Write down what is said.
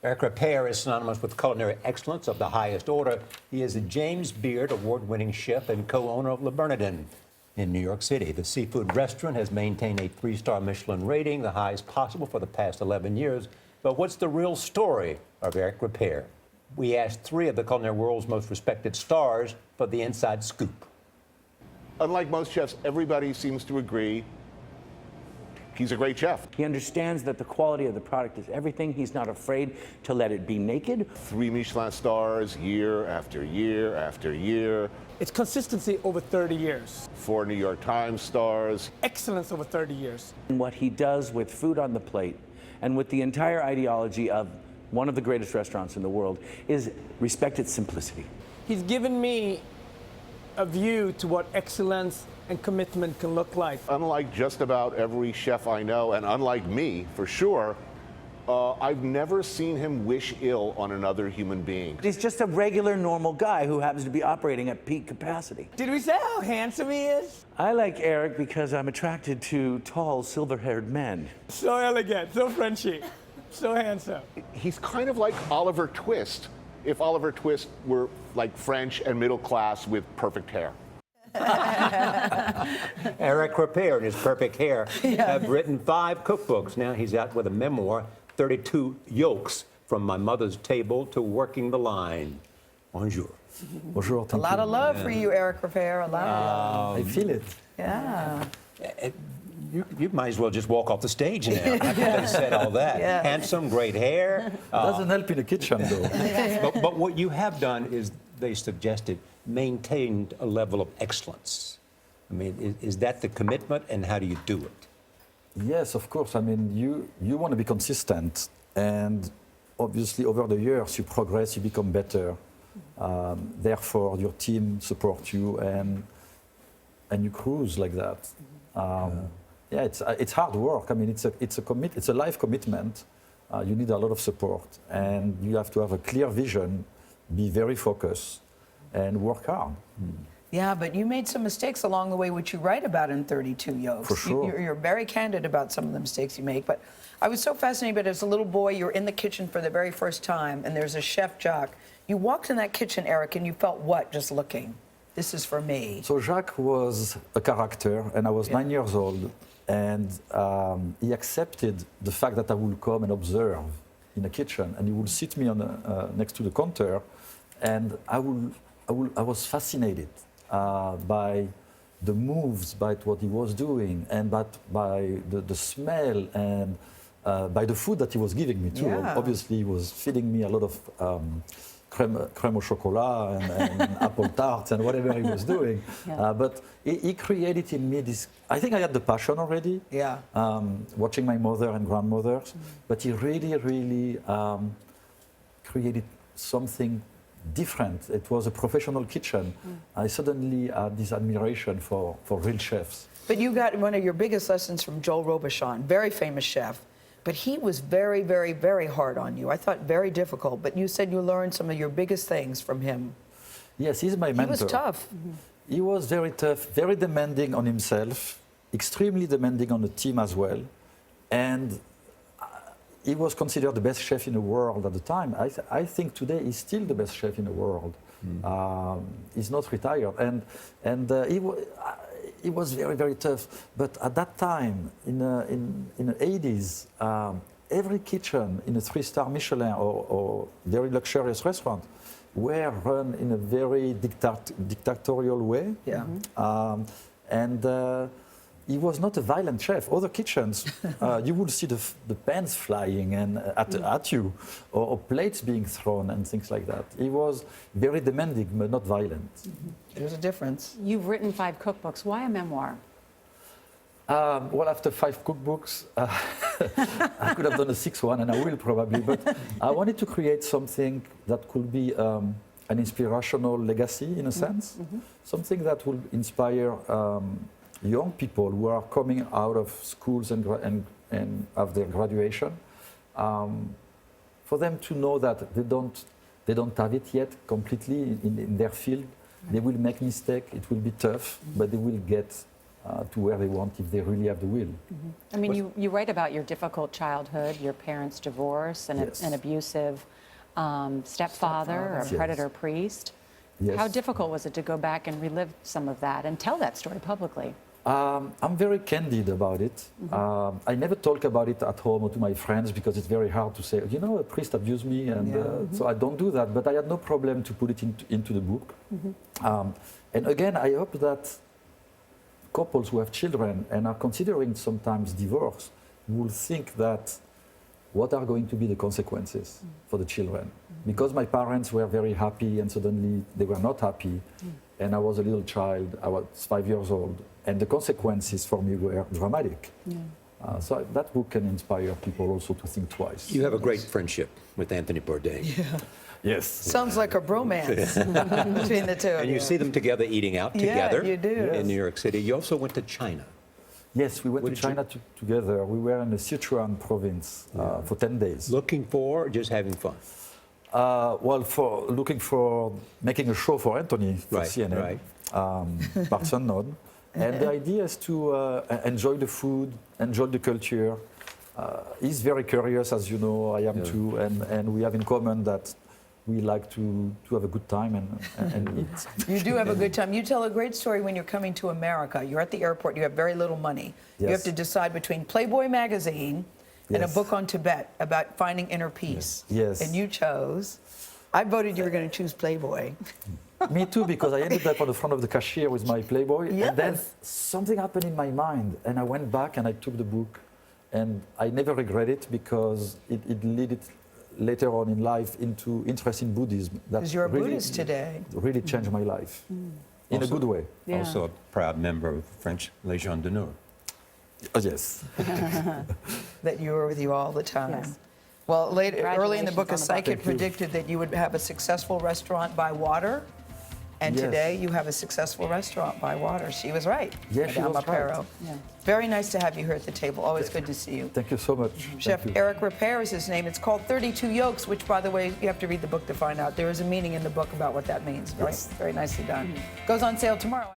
Eric Ripert is synonymous with culinary excellence of the highest order. He is a James Beard award-winning chef and co-owner of Bernardin in New York City. The seafood restaurant has maintained a 3-star Michelin rating, the highest possible for the past 11 years. But what's the real story of Eric Ripert? We asked 3 of the culinary world's most respected stars for the inside scoop. Unlike most chefs, everybody seems to agree he's a great chef. He understands that the quality of the product is everything. He's not afraid to let it be naked. 3 Michelin stars year after year after year. It's consistency over 30 years. 4 New York Times stars. Excellence over 30 years. And what he does with food on the plate and with the entire ideology of one of the greatest restaurants in the world is respect its simplicity. He's given me a view to what excellence and commitment can look like. Unlike just about every chef I know, and unlike me, for sure, I've never seen him wish ill on another human being. He's just a regular, normal guy who happens to be operating at peak capacity. Did we say how handsome he is? I like Eric because I'm attracted to tall, silver-haired men. So elegant, so Frenchy, so handsome. He's kind of like Oliver Twist, if Oliver Twist were like French and middle class with perfect hair. Eric Ripert and his perfect hair have written 5 cookbooks. Now he's out with a memoir, 32 Yolks, from my mother's table to working the line. Bonjour. Bonjour. A lot of love for you, Eric Ripert. A lot of love. I feel it. Yeah. You might as well just walk off the stage now after they said all that. Yeah. Handsome, great hair. Doesn't help in the kitchen, though. But what you have done is, they suggested, maintained a level of excellence. I mean, is that the commitment, and how do you do it? Yes, of course. I mean, you want to be consistent, and obviously over the years you progress, you become better. Therefore, your team supports you, and you cruise like that. Yeah, it's hard work. I mean, it's a life commitment. You need a lot of support, and you have to have a clear vision, be very focused, and work hard. Yeah, but you made some mistakes along the way, which you write about in 32 Yolks. For sure. You're very candid about some of the mistakes you make. But I was so fascinated, but as a little boy, you're in the kitchen for the very first time, and there's a chef, Jacques. You walked in that kitchen, Eric, and you felt what just looking? This is for me. So Jacques was a character, and I was 9 years old, and he accepted the fact that I would come and observe in the kitchen, and he would sit me on next to the counter, and I was fascinated by the moves, by what he was doing, and by the smell, and by the food that he was giving me too. Yeah. Obviously, he was feeding me a lot of crème au chocolat and apple tarts and whatever he was doing. Yeah. But he created in me this, I think I had the passion already, Yeah. watching my mother and grandmothers, but he really created something different. It was a professional kitchen. I suddenly had this admiration for real chefs. But you got one of your biggest lessons from Joel Robuchon, very famous chef. But he was very, very, very hard on you. I thought very difficult. But you said you learned some of your biggest things from him. Yes, he's my mentor. He was tough. He was very tough, very demanding on himself, extremely demanding on the team as well. And he was considered the best chef in the world at the time. I think today he's still the best chef in the world. He's not retired. And he was very, very tough. But at that time, in the 80s, every kitchen in a 3-star Michelin or very luxurious restaurant were run in a very dictatorial way. Yeah. He was not a violent chef. Other kitchens, you would see the pans flying and at you, or plates being thrown and things like that. He was very demanding, but not violent. There's a difference. You've written 5 cookbooks. Why a memoir? Well, after 5 cookbooks, I could have done a 6th one, and I will probably. But I wanted to create something that could be an inspirational legacy, in a sense, something that will inspire young people who are coming out of schools and of their graduation, for them to know that they don't have it yet completely in their field. They will make mistakes. It will be tough, but they will get to where they want if they really have the will. I mean, you write about your difficult childhood, your parents' divorce, and Yes. an abusive stepfather or Yes. predator priest. Yes. How difficult was it to go back and relive some of that and tell that story publicly? I'm very candid about it. I never talk about it at home or to my friends because it's very hard to say, you know, a priest abused me, and so I don't do that. But I had no problem to put it into the book. And again, I hope that couples who have children and are considering sometimes divorce will think that what are going to be the consequences for the children? Because my parents were very happy and suddenly they were not happy. And I was a little child, I was 5 years old. And the consequences for me were dramatic. So that book can inspire people also to think twice. You have a great friendship with Anthony Bourdain. Yes. Sounds like a bromance between the two of And you see them together eating out Yeah, together you do. in New York City. You also went to China. Yes, we went What to did you- China together. We were in the Sichuan province for 10 days. Looking for or just having fun? Well, for looking for making a show for Anthony for Right, CNN, right. Parts Unknown. And the idea is to enjoy the food, enjoy the culture. He's very curious, as you know, I am too, and we have in common that we like to have a good time and eat. You do have a good time. You tell a great story when you're coming to America. You're at the airport, you have very little money. You have Yes. to decide between Playboy magazine and a Yes. book on Tibet about finding inner peace. Yes. And you chose. I voted you were going to choose Playboy. Me too, because I ended up on the front of the cashier with my Playboy, and then Yes. something happened in my mind, and I went back and I took the book, and I never regret it because it led later on in life into interest in Buddhism. That Because you're a really- Buddhist today. Really changed my life in a good way. Yeah. Also a proud member of French Légion d'honneur. Oh, yes. That you were with you all the time. Yes. Well, early in the book, a Congratulations on the book. psychic Thank you. predicted that you would have a successful restaurant by water. And Yes. today you have a successful restaurant by water. She was right. Yeah, she Madame was right. Aparo. Yeah. Very nice to have you here at the table. Always good to see you. Thank you so much. Chef Thank you. Eric Ripert is his name. It's called 32 Yolks, which, by the way, you have to read the book to find out. There is a meaning in the book about what that means. Very, very nicely done. Goes on sale tomorrow.